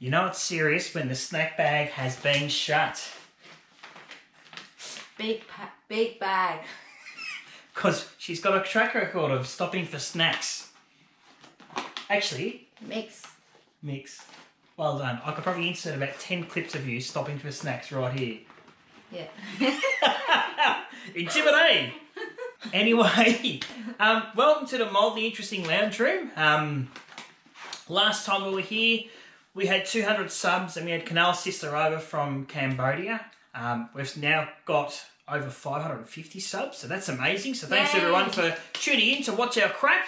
You know it's serious when the snack bag has been shut. Big bag. Because she's got a track record of stopping for snacks. Actually... Mix. Well done. I could probably insert about 10 clips of you stopping for snacks right here. Yeah. Exhibit A! Anyway, welcome to the Mildly Interesting Lounge Room. Last time we were here, we had 200 subs and we had Canal's sister over from Cambodia. We've now got over 550 subs, so that's amazing. So thanks everyone for tuning in to watch our crap.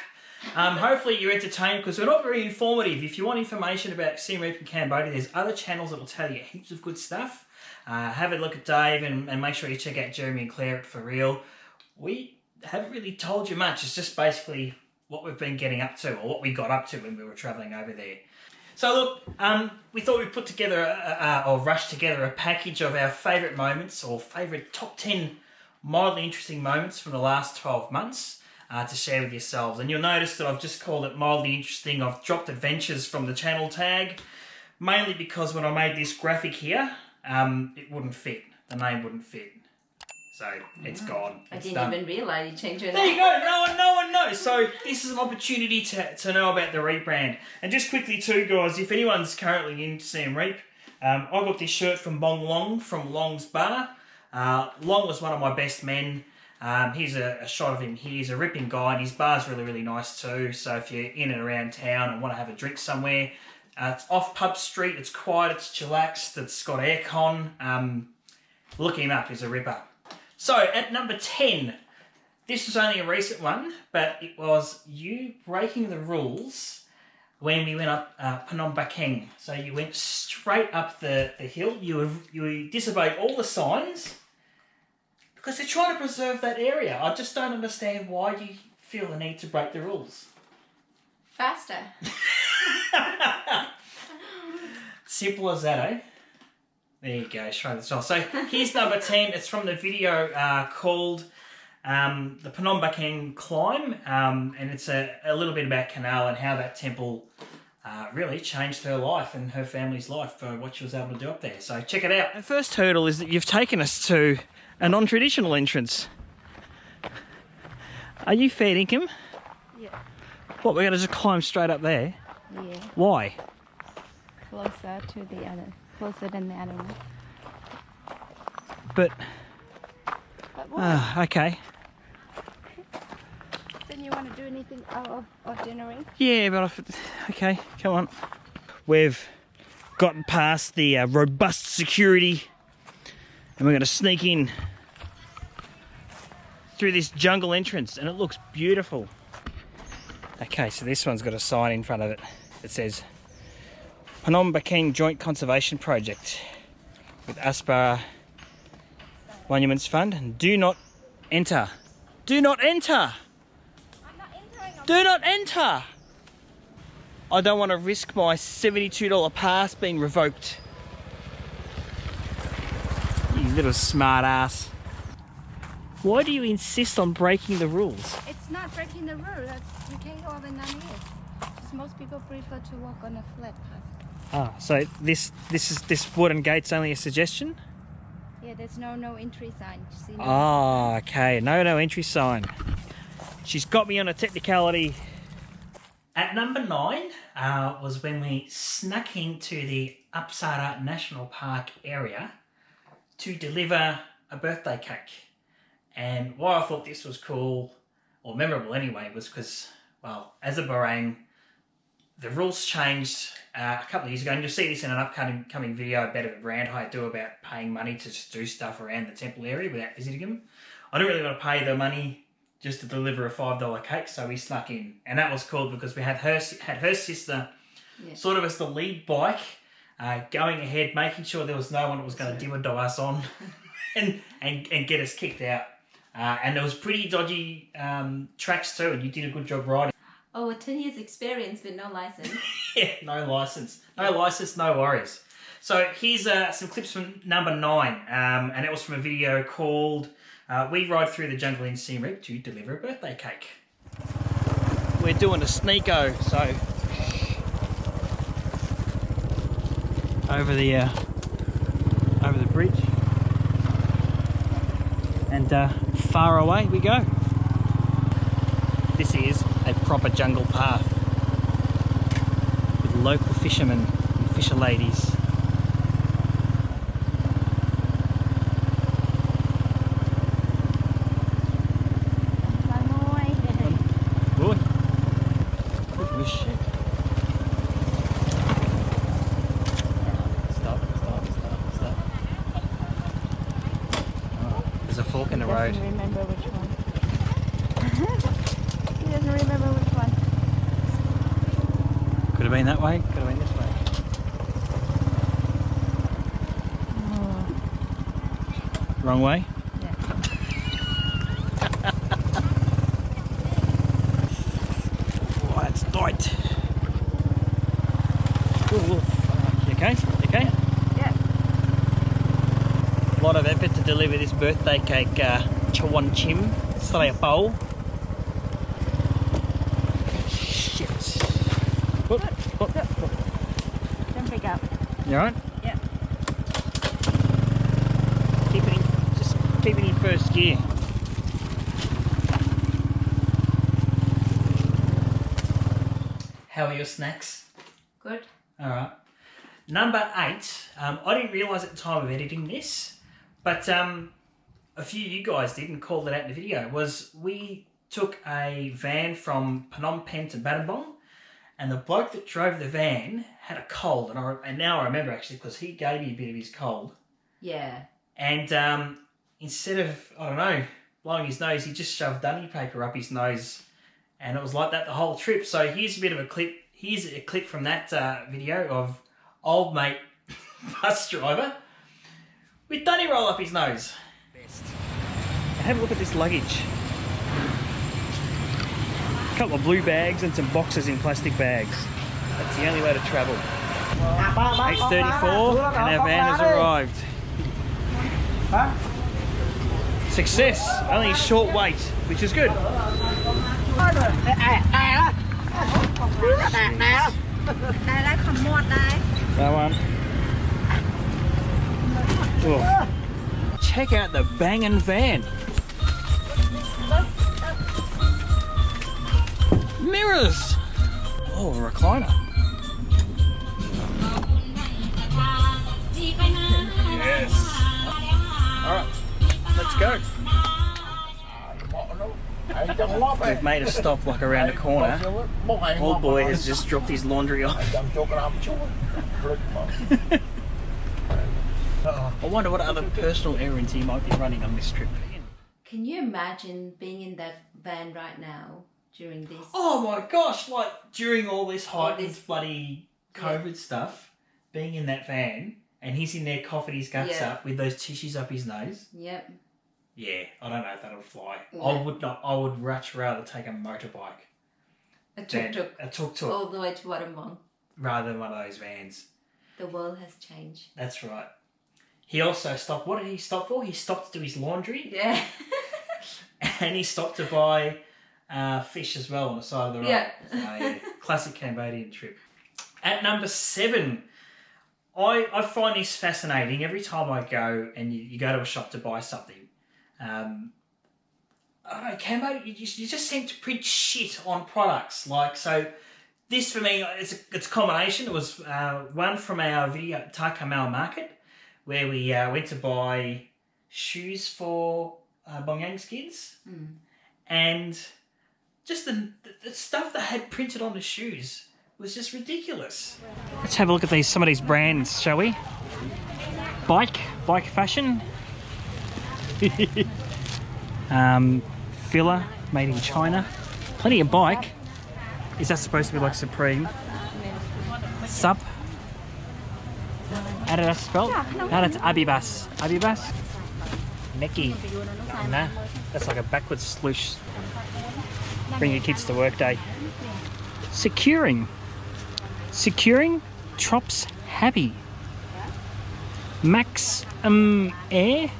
Hopefully you're entertained because we're not very informative. If you want information about Siem Reap in Cambodia, there's other channels that will tell you heaps of good stuff. Have a look at Dave and make sure you check out Jeremy and Claire at For Real. We haven't really told you much. It's just basically what we've been getting up to or what we got up to when we were travelling over there. So look, we thought we'd put together or rush together a package of our favourite moments or favourite top 10 mildly interesting moments from the last 12 months to share with yourselves. And you'll notice that I've just called it mildly interesting. I've dropped adventures from the channel tag, mainly because when I made this graphic here, it wouldn't fit. The name wouldn't fit. So it's gone. I didn't even realise you changed your name. There you go. No one knows. So this is an opportunity to know about the rebrand. And just quickly too, guys, if anyone's currently in Siem Reap, I got this shirt from Bong Long from Long's Bar. Long was one of my best men. Here's a shot of him here. He's a ripping guy and his bar's really, really nice too. So if you're in and around town and want to have a drink somewhere, it's off Pub Street. It's quiet, it's chillaxed, it's got aircon. Look him up, he's a ripper. So, at number 10, this was only a recent one, but it was you breaking the rules when we went up Battambang. So you went straight up the hill, you disobeyed all the signs, because they're trying to preserve that area. I just don't understand why you feel the need to break the rules. Faster. Simple as that, eh? There you go, show this off. So here's number 10. It's from the video called the Battambang Climb. And it's a little bit about Canal and how that temple really changed her life and her family's life for what she was able to do up there. So check it out. The first hurdle is that you've taken us to a non-traditional entrance. Are you fair dinkum? Yeah. What, we're going to just climb straight up there? Yeah. Why? Closer to the other. Closer than the other one. But what? okay. Then you want to do anything out of January? Yeah, but okay, come on. We've gotten past the robust security and we're going to sneak in through this jungle entrance and it looks beautiful. Okay, so this one's got a sign in front of it that says Battambang Joint Conservation Project with Aspara Monuments Fund. Do not enter. Do not enter! I'm not entering. Do not enter! I don't want to risk my $72 pass being revoked. You little smart ass. Why do you insist on breaking the rules? It's not breaking the rule. You can't go over 9 years. Just most people prefer to walk on a flat path. Ah, so this wooden gate's only a suggestion? Yeah, there's no entry sign. You see, no Oh, okay. No entry sign. She's got me on a technicality. At number 9 was when we snuck into the Apsara National Park area to deliver a birthday cake. And why I thought this was cool, or memorable anyway, was because, well, as a Barang, the rules changed a couple of years ago, and you'll see this in an upcoming video about a brand I do about paying money to just do stuff around the temple area without visiting them. I didn't really want to pay the money just to deliver a $5 cake, so we snuck in. And that was cool because we had her sister sort of as the lead bike, going ahead, making sure there was no one that was going to dimmer us on and get us kicked out. And there was pretty dodgy tracks too, and you did a good job riding. Oh, 10 years experience with no license. Yeah, no license. No license, no worries. So here's some clips from number 9, and it was from a video called We Ride Through the Jungle in Siem Reap to Deliver a Birthday Cake. We're doing a sneako, so over the bridge, and far away we go. This is a proper jungle path with local fishermen and fisher ladies. Good. Good shit. Stop. Oh, there's a fork in the road. Doesn't remember which one. He doesn't remember which one. Could have been that way, could have been this way. Wrong way? Yeah. Oh, that's tight. Ooh. You okay? You okay? Yeah. A lot of effort to deliver this birthday cake, Chawan Chim. Sorry, a bowl. Shit. Whoop, whoop, whoop. Don't freak out. You alright? Yeah. Keep it in first gear. How are your snacks? Good. Alright. Number 8. I didn't realise at the time of editing this, but a few of you guys did and called it out in the video, was we took a van from Phnom Penh to Battambang, and the bloke that drove the van had a cold, and now I remember actually because he gave me a bit of his cold. Yeah. And instead of, I don't know, blowing his nose, he just shoved dunny paper up his nose, and it was like that the whole trip. So here's a bit of a clip. Here's a clip from that video of old mate bus driver with dunny roll up his nose. Best. Have a look at this luggage. A couple of blue bags and some boxes in plastic bags. That's the only way to travel. 8:34 and our van has arrived. Success, only a short wait, which is good. That one. Oh. Check out the bangin' van. Mirrors. Oh, a recliner. Yes. Alright, let's go. We've made a stop like around the corner. Old boy has just dropped his laundry off. I wonder what other personal errands he might be running on this trip. Can you imagine being in that van right now during this? Oh my gosh, like during all this hype and this bloody COVID stuff, being in that van and he's in there coughing his guts up with those tissues up his nose. Yep. Yeah, I don't know if that'll fly. No. I would not. I would much rather take a motorbike. A tuk-tuk. A tuk-tuk. All the way to Battambang. Rather than one of those vans. The world has changed. That's right. He also stopped. What did he stop for? He stopped to do his laundry. Yeah. And he stopped to buy fish as well on the side of the road. Yeah. Yeah. Classic Cambodian trip. At number 7, I find this fascinating. Every time I go and you go to a shop to buy something, I don't know, Cambo, you just seem to print shit on products. Like, so this for me, it's a combination. It was one from our video at Khmau market where we went to buy shoes for Bongyang's kids. And just the stuff they had printed on the shoes was just ridiculous. Let's have a look at some of these brands, shall we? Bike fashion. Filler, made in China. Plenty of bike. Is that supposed to be like Supreme? Sup. How did I spell? No, that's Abibas. Abibas? Neki. Nah, that's like a backwards swoosh. Bring your kids to work day. Securing. Securing Trops Happy. Max Air.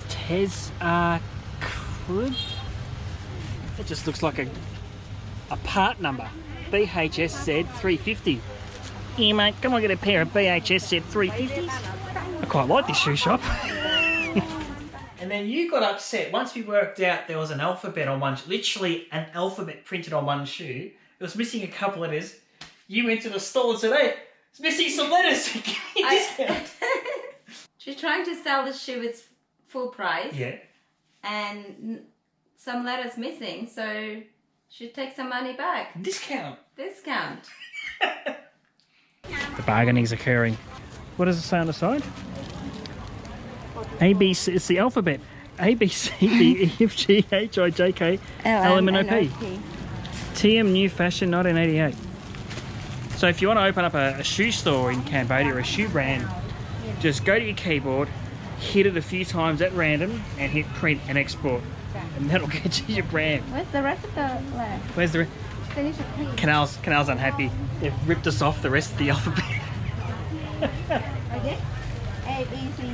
Tez Crib. That just looks like a part number. BHSZ 350. Here, mate, come on, get a pair of BHS set 350s. I quite like this shoe shop. And then you got upset once we worked out there was an alphabet on one, literally an alphabet printed on one shoe. It was missing a couple letters. You went to the store and said, hey, it's missing some letters. She's trying to sell the shoe at full price. Yeah. And some letters missing, so she'd take some money back. Discount. Discount. The bargaining's occurring. What does it say on the side? A, B, C, it's the alphabet. A, B, C, D, E, F, G, H, I, J, K, L, M, N, O, P. TM New Fashion 1988. So if you want to open up a shoe store in Cambodia, or a shoe brand, just go to your keyboard, hit it a few times at random, and hit print and export. And that'll get you your brand. Where's the rest of the letter? Where's the... Finish it, please. Canal's unhappy. They've ripped us off the rest of the alphabet. Okay. A, B, C, D.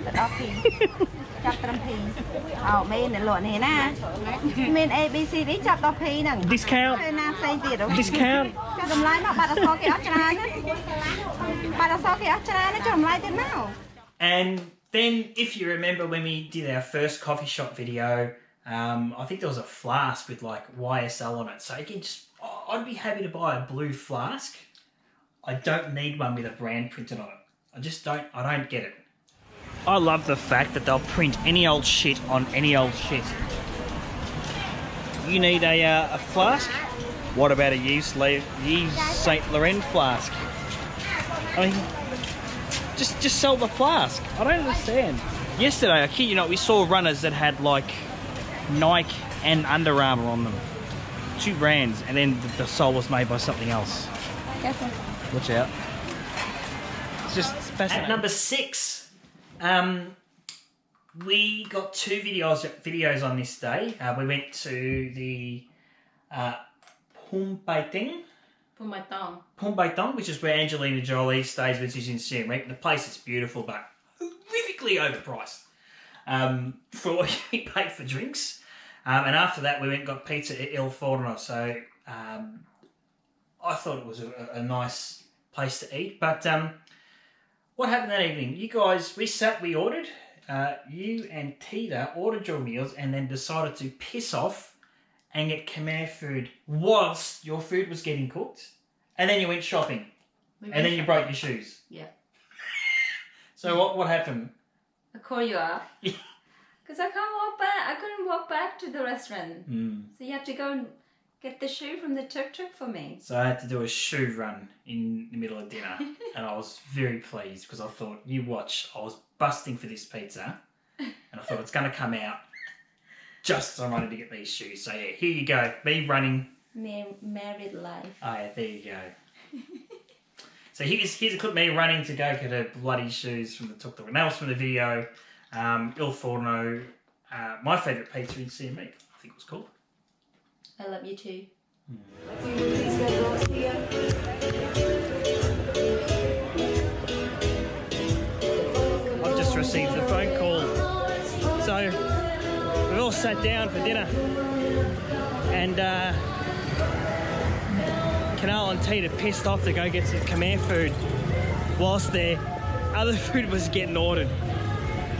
But off P. Chop them P. Oh, main the lot here na. Main A, B, C, D. Chop off P nè. Discount. Discount. Cho them line up. But the socket up chana. But the socket up chana. Cho them line it now. And then, if you remember when we did our first coffee shop video, I think there was a flask with like YSL on it. So again, I'd be happy to buy a blue flask. I don't need one with a brand printed on it. I don't get it. I love the fact that they'll print any old shit on any old shit. You need a flask? What about a Yves Saint Laurent flask? I mean, just sell the flask. I don't understand. Yesterday, I kid you not, we saw runners that had like Nike and Under Armour on them. Two brands, and then the sole was made by something else. Careful. Watch out. It's just fascinating. At number 6, we got 2 videos on this day. We went to the Phnom Penh, which is where Angelina Jolie stays, which is in Siem. The place is beautiful, but horrifically overpriced for what we paid for drinks. And after that, we went and got pizza at El Forno. So I thought it was a nice place to eat. But what happened that evening? You guys, we ordered. You and Tita ordered your meals and then decided to piss off and get Khmer food whilst your food was getting cooked. And then you went shopping. And then you broke your shoes. Yeah. So what happened? I call you up. Because I can't walk back. I couldn't walk back to the restaurant. So you had to go and get the shoe from the tuk-tuk for me. So I had to do a shoe run in the middle of dinner. And I was very pleased because I thought, you watch, I was busting for this pizza. And I thought it's going to come out just as I wanted to get these shoes. So yeah, here you go. Me running. Married life. Oh yeah, there you go. So here's a clip of me running to go get her bloody shoes from the tuk-tuk. And that was from the video. El Forno, my favourite pizza in Siem, I think it was called. I love you too. I've just received a phone call. So we've all sat down for dinner and Canal and Tita pissed off to go get some Khmer food whilst their other food was getting ordered.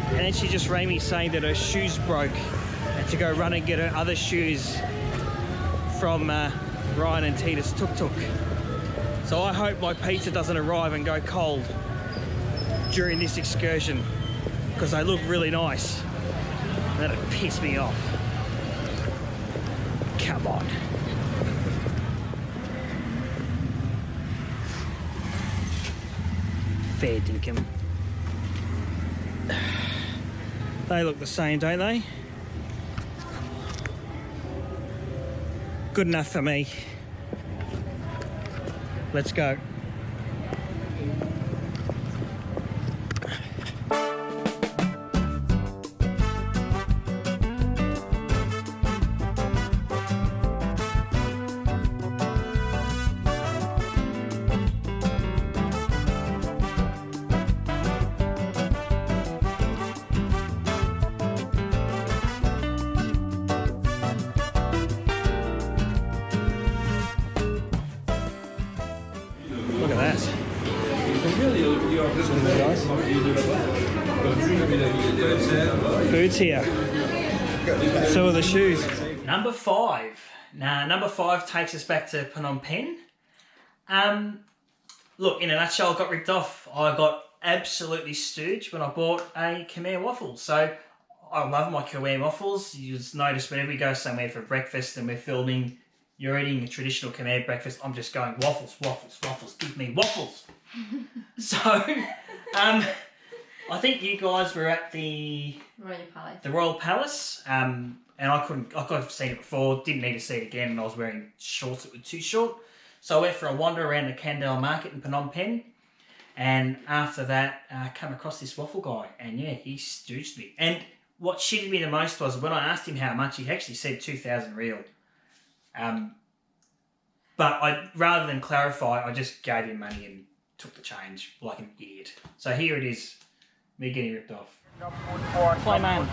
And then she just rang me saying that her shoes broke and to go run and get her other shoes from Ryan and Tita's tuk-tuk. So I hope my pizza doesn't arrive and go cold during this excursion because they look really nice. That'd piss me off. Come on. Fair dinkum. They look the same, don't they? Good enough for me. Let's go. Look at that. Food's here. So are the shoes. Number 5. Now, number 5 takes us back to Phnom Penh. Look, in a nutshell, I got ripped off. I got absolutely stooged when I bought a Khmer waffle. So I love my Khmer waffles. You just notice whenever we go somewhere for breakfast and we're filming, you're eating a traditional Khmer breakfast, I'm just going waffles, waffles, waffles, give me waffles. So, I think you guys were at the Royal Palace. And I could have seen it before, didn't need to see it again, and I was wearing shorts that were too short. So I went for a wander around the Kandal market in Phnom Penh, and after that, I came across this waffle guy, and yeah, he stooged me. And what shitted me the most was when I asked him how much, he actually said 2,000 real. But rather than clarify, I just gave him money and took the change like an idiot. So here it is, me getting ripped off. Play man.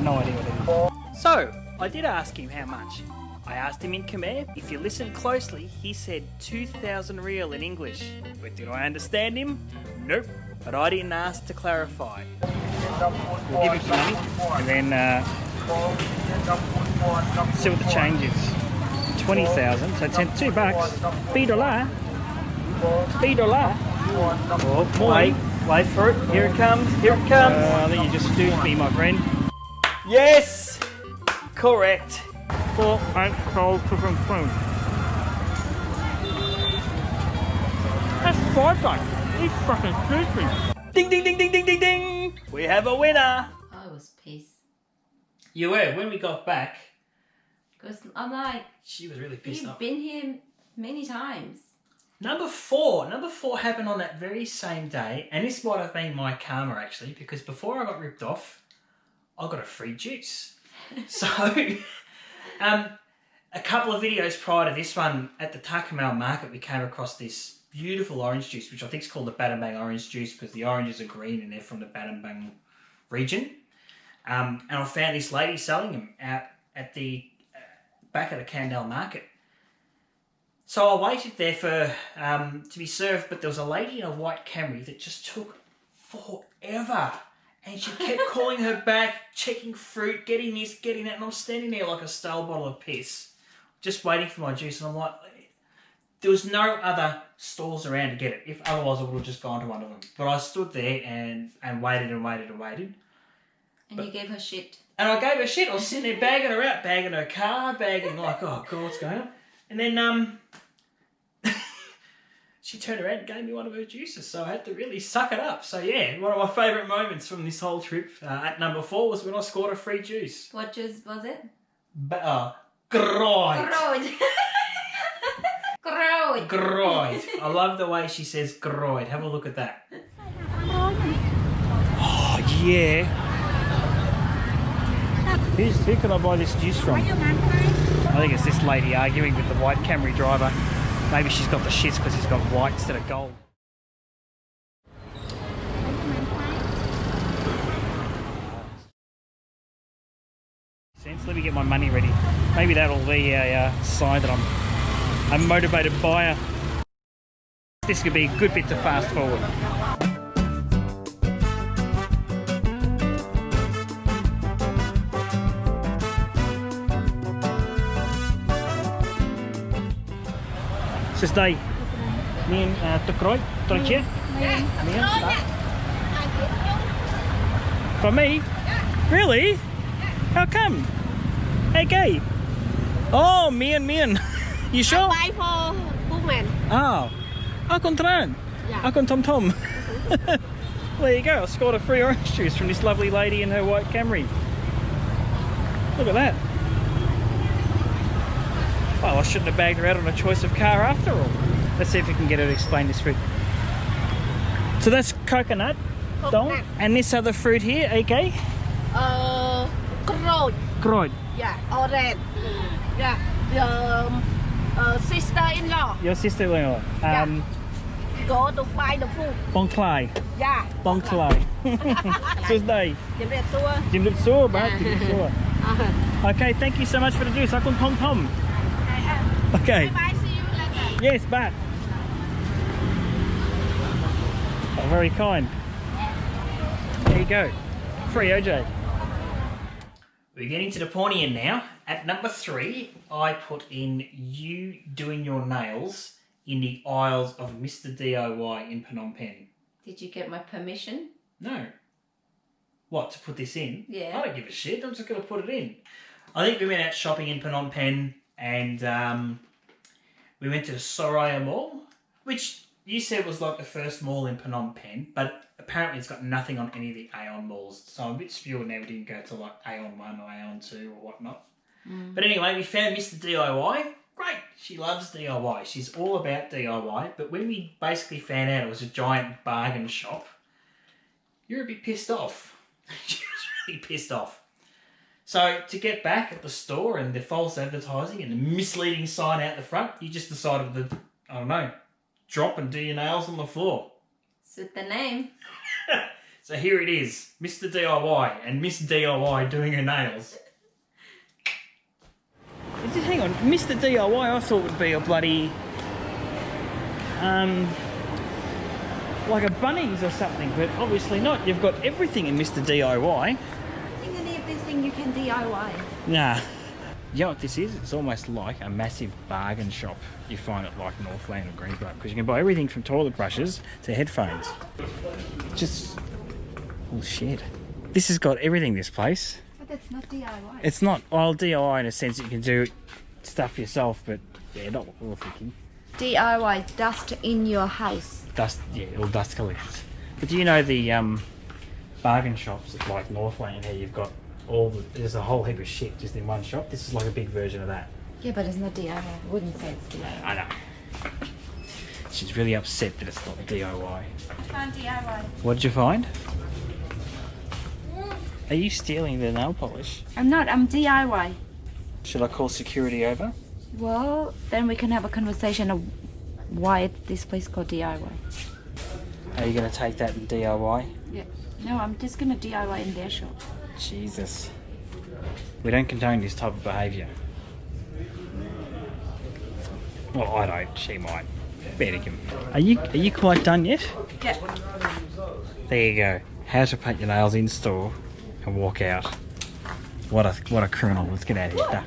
No idea what it is. So, I did ask him how much. I asked him in Khmer. If you listen closely, he said 2,000 real in English. But did I understand him? Nope. But I didn't ask to clarify. We'll give him some money and then see what the change is. 20,000, so $2. $2. $2. Oh, wait for it. Here it comes. Here it comes. I think you just stooged me, my friend. Yes! Correct. 4, 8, 12, 2, 2. That's 5 times. He fucking stooged me. Ding, ding, ding, ding, ding, ding, ding. We have a winner. I was pissed. You were, when we got back. Because I'm like, she was really pissed off. You've been here many times. Number 4 happened on that very same day, and this might have been my karma actually, because before I got ripped off, I got a free juice. So, a couple of videos prior to this one, at the Khmau market, we came across this beautiful orange juice, which I think is called the Battambang orange juice, because the oranges are green and they're from the Battambang region. And I found this lady selling them out at the back of the Kandal market. So I waited there for to be served, but there was a lady in a white Camry that just took forever. And she kept calling her back, checking fruit, getting this, getting that, and I'm standing there like a stale bottle of piss, just waiting for my juice, and I'm like, there was no other stalls around to get it. If otherwise I would have just gone to one of them. But I stood there and waited and waited and waited. And you gave her shit. And I gave her shit. I was sitting there bagging her out, bagging her car, bagging like, oh God, what's going on? And then she turned around and gave me one of her juices, so I had to really suck it up. So yeah, one of my favourite moments from this whole trip at number 4 was when I scored a free juice. What juice was it? Groid. Groid. Groid. I love the way she says groid. Have a look at that. Oh yeah. Who can I buy this juice from? I think it's this lady arguing with the white Camry driver. Maybe she's got the shits because he's got white instead of gold. Let me get my money ready. Maybe that'll be a sign that I'm a motivated buyer. This could be a good bit to fast forward. Sis Day, miên tukroid, troi. For me? Really? How come? Hey, gay. Oh, miên. You sure? I buy for women. Oh, akon tran. Akon tom. There you go. I scored a free orange juice from this lovely lady in her white Camry. Look at that. Well, I shouldn't have bagged her out on a choice of car after all. Let's see if we can get her to explain this fruit. So that's coconut, dong, and this other fruit here, AK? Groid. Groid. Yeah, orange. Yeah, sister-in-law. Your sister-in-law. Go to buy the food. Bong Klai. Yeah. Bong Klai. Tuesday. Jim Lip Saw, bro. Okay, thank you so much for the juice. Akon Tom Tom. Okay. Bye, see you later. Yes, but. Oh, very kind. There you go. Free OJ. We're getting to the pointy end now. At number 3, I put in you doing your nails in the aisles of Mr. DIY in Phnom Penh. Did you get my permission? No. What, to put this in? Yeah. I don't give a shit. I'm just going to put it in. I think we went out shopping in Phnom Penh and we went to the Soraya Mall, which you said was like the first mall in Phnom Penh, but apparently it's got nothing on any of the Aeon malls. So I'm a bit spewed now we didn't go to like Aeon 1 or Aeon 2 or whatnot. But anyway, we found Mr. DIY. Great. She loves DIY. She's all about DIY. But when we basically found out it was a giant bargain shop, you're a bit pissed off. She was really pissed off. So to get back at the store and the false advertising and the misleading sign out the front, you just decided to, I don't know, drop and do your nails on the floor. It's with the name. So here it is, Mr. DIY and Miss DIY doing her nails. Hang on, Mr. DIY I thought would be a bloody, like a Bunnings or something, but obviously not. You've got everything in Mr. DIY. Any of this thing you can DIY. Nah. You know what this is? It's almost like a massive bargain shop you find at like Northland or Greensboro, because you can buy everything from toilet brushes to headphones. Just... oh shit. This has got everything, this place. But it's not DIY. It's not, well, DIY in a sense that you can do stuff yourself, but yeah, not what we were thinking. DIY, dust in your house. Dust, yeah, all dust collectors. But do you know the bargain shops at like Northland, how you've got all the, there's a whole heap of shit just in one shop? This is like a big version of that. Yeah, but it's not DIY. I wouldn't say it's DIY. I know. She's really upset that it's not DIY. Find DIY. What did you find? Are you stealing the nail polish? I'm not, I'm DIY. Should I call security over? Well, then we can have a conversation of why this place called DIY. Are you going to take that in DIY? Yeah. No, I'm just going to DIY in their shop. Jesus. We don't condone this type of behaviour. Well, I don't. She might. Better. Are you quite done yet? Yeah. There you go. How to paint your nails in store and walk out. What a criminal. Let's get out of here.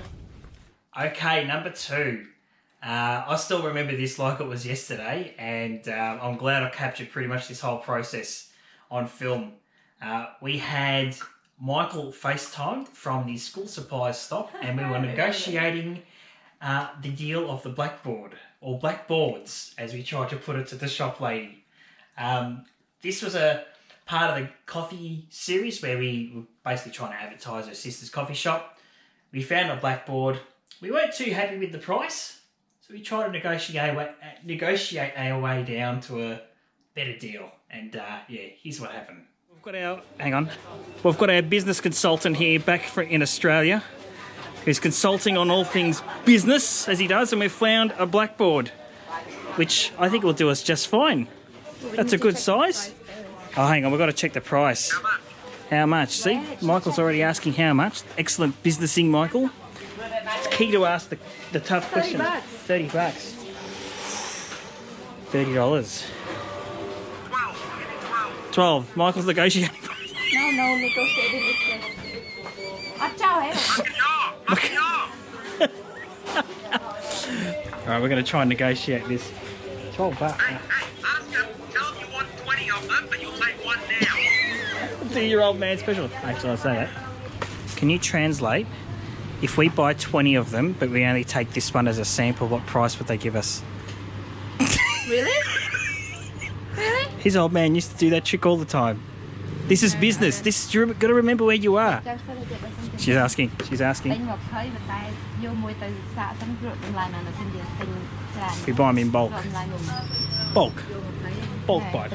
Okay, number 2. I still remember this like it was yesterday, and I'm glad I captured pretty much this whole process on film. We had Michael FaceTimed from the school supplies stop, and we were negotiating the deal of the blackboard, or blackboards, as we tried to put it to the shop lady. This was a part of the coffee series where we were basically trying to advertise her sister's coffee shop. We found a blackboard. We weren't too happy with the price, so we tried to negotiate our way down to a better deal. And yeah, here's what happened. We've got our business consultant here back in Australia, who's consulting on all things business, as he does, and we've found a blackboard, which I think will do us just fine. That's a good size. Oh, hang on, we've got to check the price. How much? See, Michael's already asking how much. Excellent businessing, Michael. It's key to ask the tough questions. $30. $30. 12. Michael's negotiating. No, negotiating with Alright, we're going to try and negotiate this. $12. Ask him, tell him you want 20 of them, but you'll take one now. 2-year-old man special. Actually, I'll say that. Can you translate? If we buy 20 of them, but we only take this one as a sample, what price would they give us? Really? Really? His old man used to do that trick all the time. This is business. You've got to remember where you are. She's asking. We buy them in bulk. Bulk buy.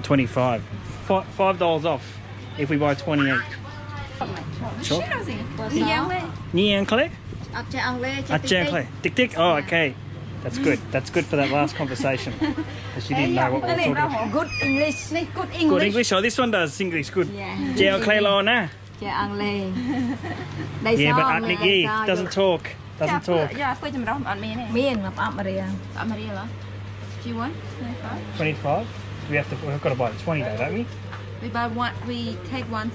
25. $5 off if we buy 20 each. Sure. Tick. Oh, okay. That's good. That's good for that last conversation. Because you didn't know what we were talking about. Good English. Good English. Oh, this one does English good. Jeo Clay Lo na. Yeah, Anglais. Yeah, but yeah, doesn't talk. Doesn't talk. Yeah, put them on me. Miên mà bắp Maria. Maria, do you want 25? We've got to buy 20 though, don't we? We buy one. We take one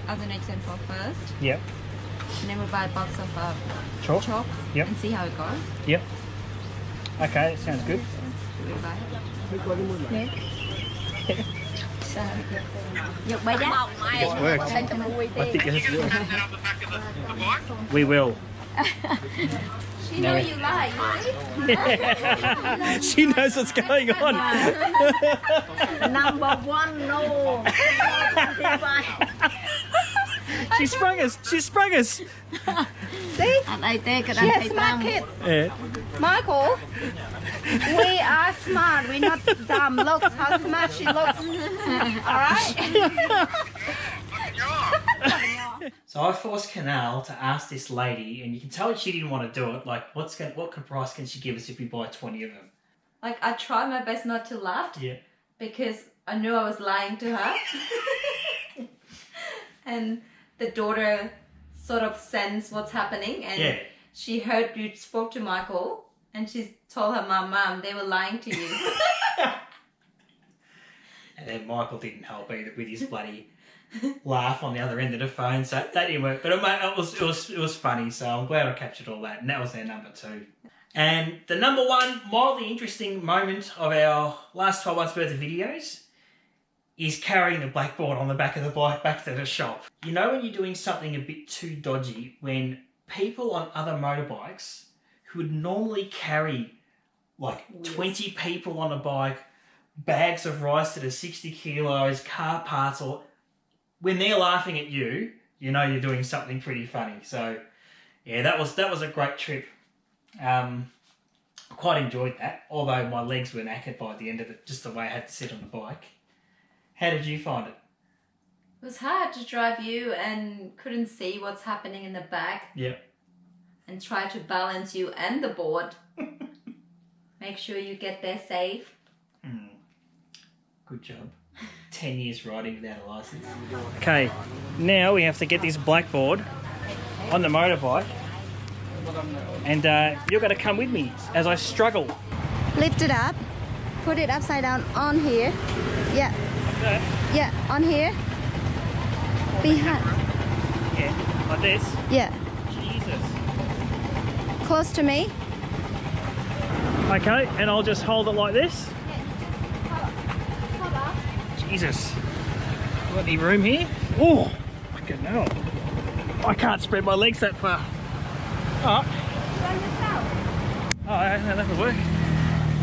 as an example first. Yep. And then we buy a box of Chalk? Yep. and see how it goes. Yep. Okay, that sounds good. Should we buy it? Dục bay đá. It's worked. I think it's Set that on the back of the bike. We will. She know you lie, you see? She knows what's going on. Number 1, no. She sprung us. She sprung us. See? Anh ấy tê cái She đăng has thấy smart tăng. kids. Yeah. Michael, we are smart. We're not dumb. Look how smart she looks. All right? Good job. So I forced Canal to ask this lady, and you can tell she didn't want to do it. Like, what price can she give us if we buy 20 of them? Like, I tried my best not to laugh. Yeah. Because I knew I was lying to her. And the daughter sort of sensed what's happening, and she heard you spoke to Michael, and she's told her mum, they were lying to you. And then Michael didn't help either with his bloody laugh on the other end of the phone, so that didn't work. But it was funny, so I'm glad I captured all that, and that was their number 2. And the number 1 mildly interesting moment of our last 12 months worth of videos is carrying the blackboard on the back of the bike back to the shop. You know when you're doing something a bit too dodgy, when people on other motorbikes who would normally carry like 20 people on a bike, bags of rice that are 60 kilos, car parts, or when they're laughing at you, you know you're doing something pretty funny. So yeah, that was a great trip. I quite enjoyed that, although my legs were knackered by the end of it, just the way I had to sit on the bike. How did you find it? It was hard to drive you and couldn't see what's happening in the back. Yep. And try to balance you and the board. Make sure you get there safe. Good job. 10 years riding without a license. Okay, now we have to get this blackboard on the motorbike, and you're going to come with me as I struggle. Lift it up. Put it upside down on here. Yeah. Okay. Yeah, on here. Behind. Yeah, like this. Yeah. Jesus. Close to me. Okay, and I'll just hold it like this. Jesus. Got any room here? Oh, fucking hell. I can't spread my legs that far. Oh, that'll work.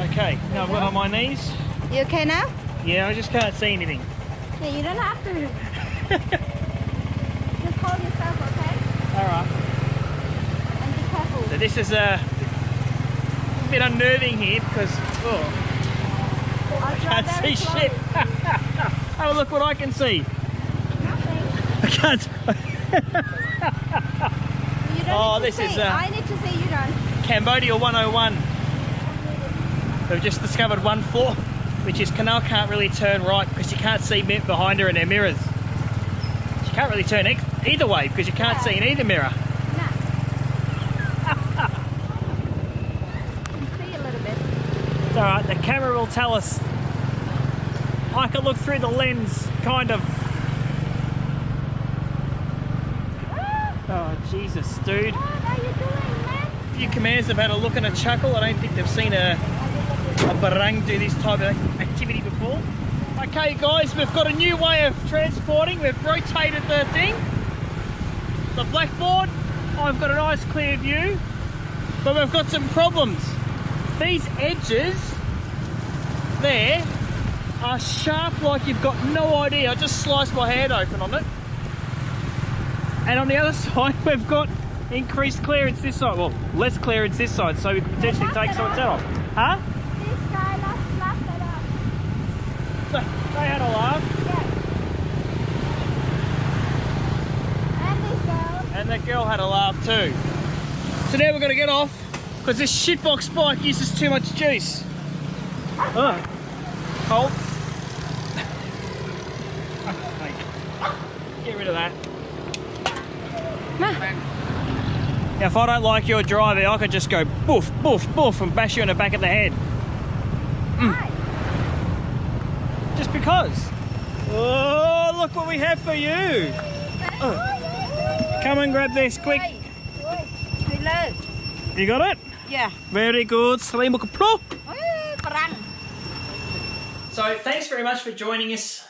Okay, now I've got on my knees. You okay now? Yeah, I just can't see anything. Yeah, you don't have to. Just hold yourself, okay? Alright. And be careful. So this is a bit unnerving here because I can't see shit. Oh, look what I can see. Nothing. I can't. You don't need to see. I need to see, you don't. Cambodia 101. We've just discovered one flaw, which is Canal can't really turn right because you can't see behind her in her mirrors. She can't really turn either way because you can't see in either mirror. No. See a little bit. It's alright, the camera will tell us. I can look through the lens, kind of. Oh, Jesus, dude. What are you doing, man? A few commanders have had a look and a chuckle. I don't think they've seen a barang do this type of activity before. Okay, guys, we've got a new way of transporting. We've rotated the thing, the blackboard. I've got a nice clear view, but we've got some problems. These edges there are sharp like you've got no idea. I just sliced my hand open on it. And on the other side, we've got increased clearance this side. Well, less clearance this side, so we could potentially take someone's head off. Huh? This guy laughed it up. So they had a laugh. Yeah. And this girl. And that girl had a laugh too. So now we're going to get off because this shitbox bike uses too much juice. Hold. Get rid of that. Ma. Now, if I don't like your driving, I could just go boof, boof, boof and bash you in the back of the head. Why? Just because. Oh, look what we have for you. Oh. Come and grab this quick. You got it? Yeah. Very good. Terima kasih. Perang. So thanks very much for joining us.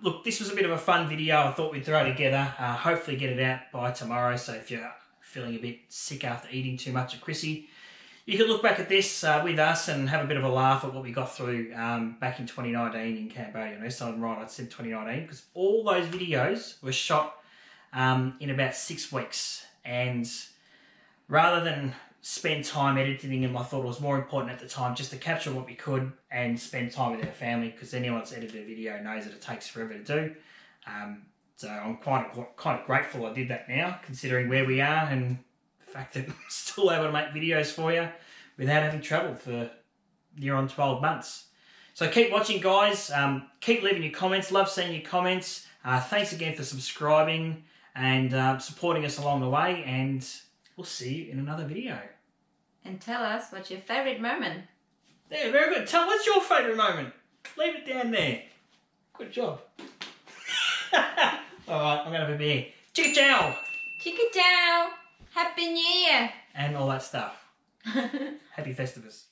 Look, this was a bit of a fun video I thought we'd throw together. Hopefully get it out by tomorrow. So if you're feeling a bit sick after eating too much at Chrissy, you can look back at this with us and have a bit of a laugh at what we got through back in 2019 in Cambodia. No, so I'm right, I said 2019 because all those videos were shot in about 6 weeks. And rather than spend time editing them, I thought it was more important at the time just to capture what we could and spend time with our family, because anyone that's edited a video knows that it takes forever to do. So I'm kind of grateful I did that now, considering where we are and the fact that I'm still able to make videos for you without having travelled for near on 12 months. So keep watching, guys. Keep leaving your comments. Love seeing your comments. Thanks again for subscribing and supporting us along the way, and we'll see you in another video. And tell us what's your favourite moment. Yeah, very good. What's your favourite moment? Leave it down there. Good job. Alright, I'm going to have a beer. Chicka chow! Chicka chow! Happy New Year! And all that stuff. Happy Festivus.